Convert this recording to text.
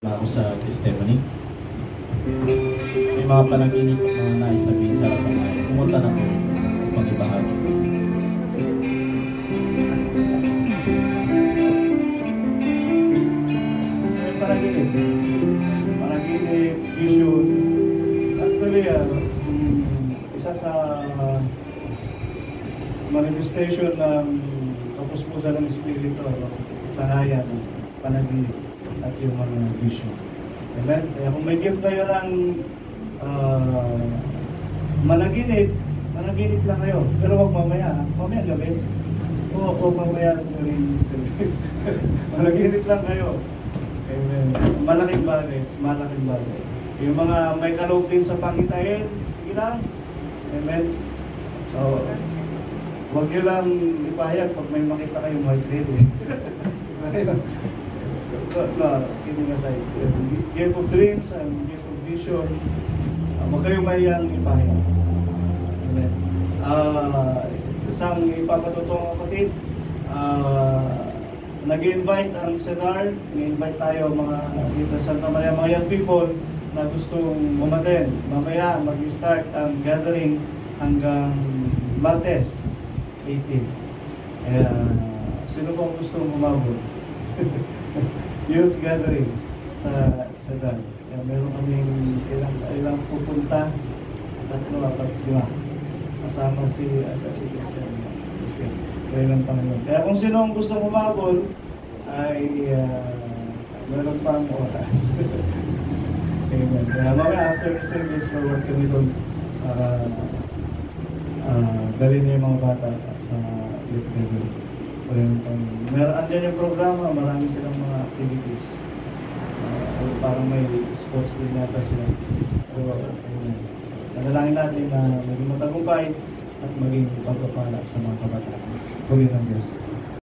Ako sa testimony. May mga panaginip at mga nais sabihin sa harap ng bayan. Pumunta na po upang ibahagi. May panaginip. Panaginip, vision. Actually, isa sa manifestation ng kapuspusan ng Espiritu, sanayan, panaginip at yung mga vision. Amen? Kaya kung may gift kayo ng managinip lang kayo. Pero huwag mamaya. Mamaya gabi. Huwag mamaya during service. Managinip lang kayo. Amen. Malaking bagay. Malaking bagay. Yung mga may kaloob din sa pangitain, sige lang. Amen. So, huwag nyo lang ipahayag pag may makita kayong white lady. No, kidding aside. Gift of dreams and gift of vision. Huwag kayong mahiyang ipahayag. Amen. Isang ipapatutong kapatid, nag-invite ang CENAR, nag-invite tayo mga dito sa Santa Maria, mga young people na gustong umaten. Mamaya mag-start ang gathering hanggang Martes 18. Kaya, sino pong gustong umabot? Youth gathering sa CENAR. Kaya meron kaming ilang pupunta, 3-4-5. Kasama si Christian. Kaya ng Panginoon. Kaya kung sino ang gustong umabol, ay meron pang oras. Amen. Kaya mamaya after the service, forward kami doon para dalhin niyo yung mga bata sa youth gathering. Andyan yung programa, marami silang mga activities. Parang may sports din yata sila. So, nanalangin natin na maging matagumpay at maging pagpapala sa mga kabataan. Puri ng Diyos.